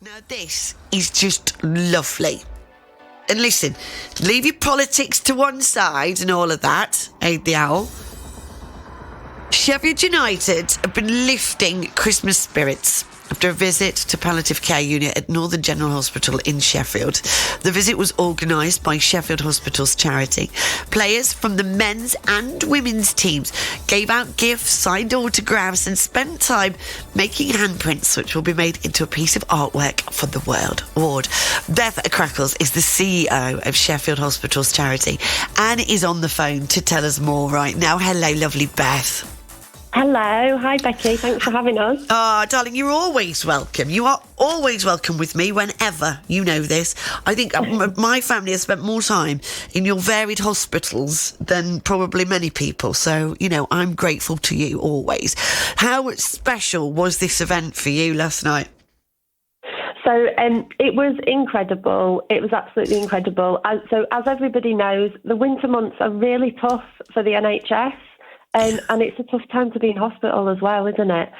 Now this is just lovely. And listen, leave your politics to one side and all of that, Aid the Owl. Sheffield United have been lifting Christmas spirits after a visit to Palliative Care Unit at Northern General Hospital in Sheffield. The visit was organised by Sheffield Hospitals Charity. Players from the men's and women's teams gave out gifts, signed autographs and spent time making handprints which will be made into a piece of artwork for the ward. Beth at Crackles is the CEO of Sheffield Hospitals Charity and is on the phone to tell us more right now. Hello, lovely Beth. Hello. Hi, Becky. Thanks for having us. Oh, darling, you're always welcome. You are always welcome with me whenever you know this. I think my family has spent more time in your varied hospitals than probably many people. So, you know, I'm grateful to you always. How special was this event for you last night? So it was incredible. It was absolutely incredible. So as everybody knows, the winter months are really tough for the NHS. And it's a tough time to be in hospital as well, isn't it?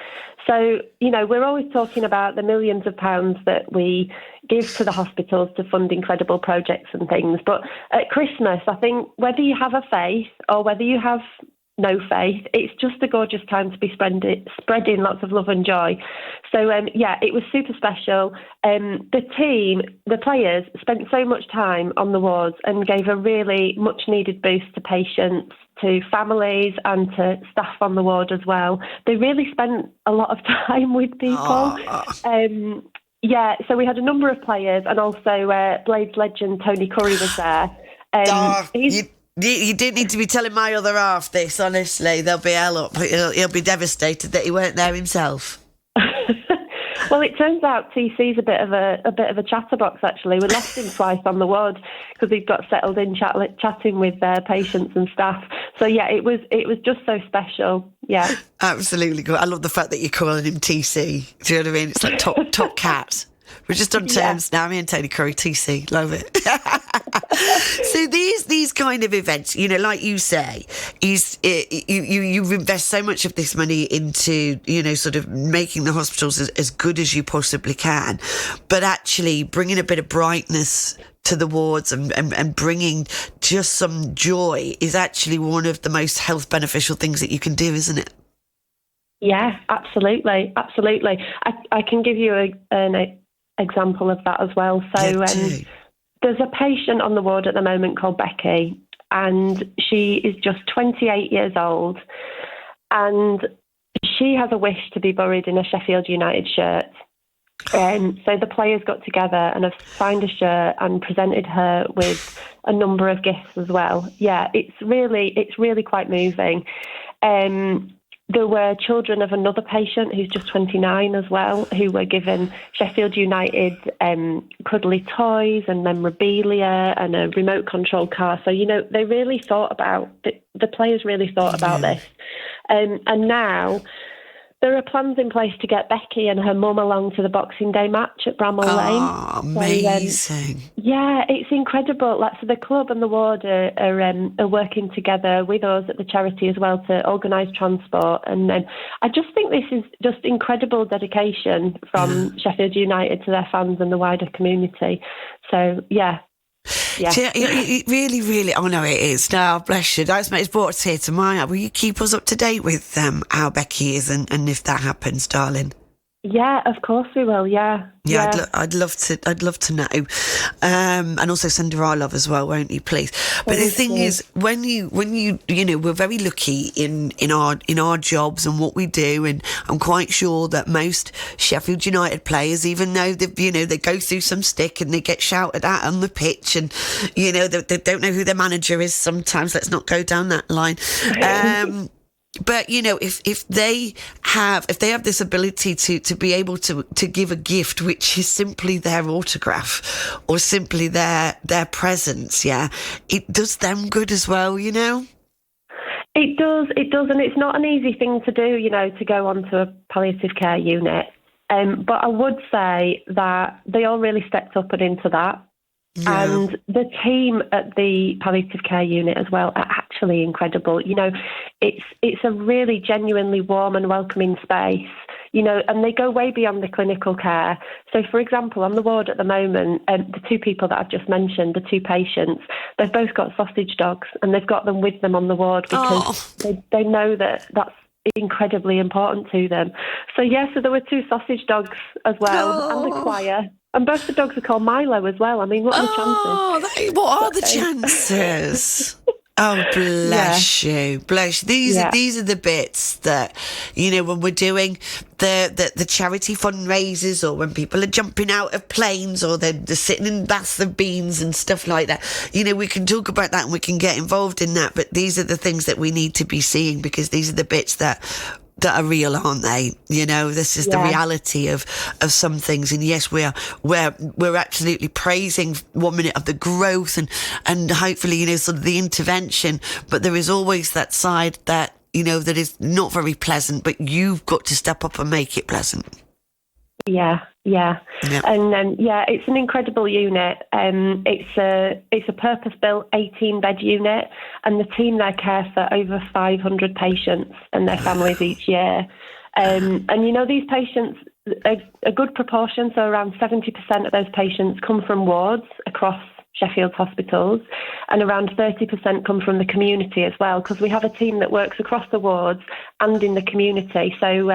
So, you know, we're always talking about the millions of pounds that we give to the hospitals to fund incredible projects and things. But at Christmas, I think whether you have a faith or whether you have no faith, it's just a gorgeous time to be spreading lots of love and joy. So, it was super special. The players spent so much time on the wards and gave a really much needed boost to patients, to families and to staff on the ward as well. They really spent a lot of time with people. So we had a number of players and also Blades legend Tony Curry was there. You didn't need to be telling my other half this, honestly. They'll be hell up. He'll be devastated that he weren't there himself. Well, it turns out TC's a bit of a chatterbox. Actually, we lost him twice on the ward because he got settled in chatting with patients and staff. So yeah, it was just so special. Yeah, absolutely good. I love the fact that you're calling him TC. Do you know what I mean? It's like top cat. We're just on terms now. Me and Tony Curry, TC, love it. So these kind of events, you know, like you say, you invest so much of this money into, you know, sort of making the hospitals as good as you possibly can, but actually bringing a bit of brightness to the wards and bringing just some joy is actually one of the most health beneficial things that you can do, isn't it? Yeah, absolutely. I can give you an example of that as well. So there's a patient on the ward at the moment called Becky, and she is just 28 years old, and she has a wish to be buried in a Sheffield United shirt. So the players got together and have signed a shirt and presented her with a number of gifts as well. Yeah, it's really quite moving. There were children of another patient who's just 29 as well, who were given Sheffield United cuddly toys and memorabilia and a remote control car. So, you know, they really thought about, the players really thought about this. And now there are plans in place to get Becky and her mum along to the Boxing Day match at Bramall Lane. Amazing. Yeah, it's incredible. Like, so the club and the ward are working together with us at the charity as well to organise transport. And I just think this is just incredible dedication from Sheffield United to their fans and the wider community. So, yeah. Yeah. Really, really. Oh, no, it is. No, bless you. It's brought us here to mind. Will you keep us up to date with how Becky is and if that happens, darling? Yeah, of course we will. Yeah. I'd love to know, and also send her our love as well, won't you, please? But the thing is, when you know, we're very lucky in our jobs and what we do, and I'm quite sure that most Sheffield United players, even though they go through some stick and they get shouted at on the pitch, and you know they don't know who their manager is sometimes. Let's not go down that line. But, you know, if they have this ability to be able to give a gift, which is simply their autograph or simply their presence, it does them good as well, you know? It does. And it's not an easy thing to do, you know, to go onto a palliative care unit. But I would say that they all really stepped up and into that. Yeah. And the team at the palliative care unit as well, actually incredible. You know, it's a really genuinely warm and welcoming space. You know, and they go way beyond the clinical care. So, for example, on the ward at the moment, the two people that I've just mentioned, the two patients, they've both got sausage dogs, and they've got them with them on the ward because they know that that's incredibly important to them. So, so there were two sausage dogs as well, and a choir. And both the dogs are called Milo as well. I mean, what are the chances? What are the chances? Oh, bless you. Bless you. These are the bits that, you know, when we're doing the charity fundraisers, or when people are jumping out of planes, or they're sitting in baths of beans and stuff like that. You know, we can talk about that and we can get involved in that, but these are the things that we need to be seeing, because these are the bits that are real, aren't they? You know, this is the reality of some things. And yes, we're absolutely praising 1 minute of the growth and hopefully, you know, sort of the intervention, but there is always that side that, you know, that is not very pleasant, but you've got to step up and make it pleasant. Yeah. And it's an incredible unit. It's a purpose-built 18-bed unit, and the team there care for over 500 patients and their families each year. And you know, these patients, a good proportion, so around 70% of those patients come from wards across Sheffield Hospitals, and around 30% come from the community as well, because we have a team that works across the wards and in the community. So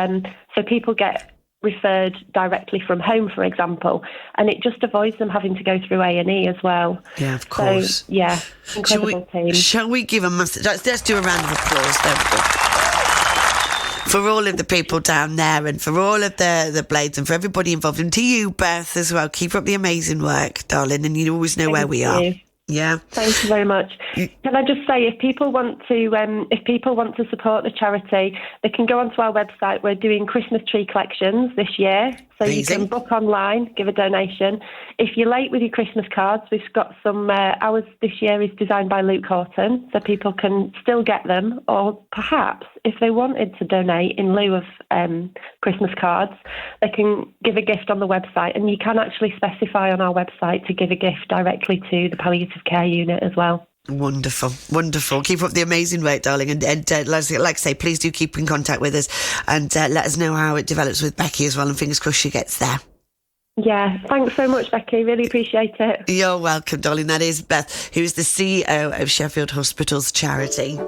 people get referred directly from home, for example, and it just avoids them having to go through A&E as well. Yeah, of course. So, incredible team. Shall we give a massive... Let's do a round of applause then for all of the people down there, and for all of the blades, and for everybody involved, and to you, Beth, as well. Keep up the amazing work, darling, and you always know where we are. Yeah. Thank you very much. Can I just say, if people want to support the charity, they can go onto our website. We're doing Christmas tree collections this year, so you can book online, give a donation. If you're late with your Christmas cards, we've got some. Ours this year is designed by Luke Horton, so people can still get them, or perhaps if they wanted to donate in lieu of Christmas cards, they can give a gift on the website, and you can actually specify on our website to give a gift directly to the Palliative Care Unit as well. Wonderful. Keep up the amazing work, darling, and like I say, please do keep in contact with us, and let us know how it develops with Becky as well, and fingers crossed she gets there. Yeah, thanks so much, Becky. Really appreciate it. You're welcome, darling. That is Beth, who is the CEO of Sheffield Hospitals Charity.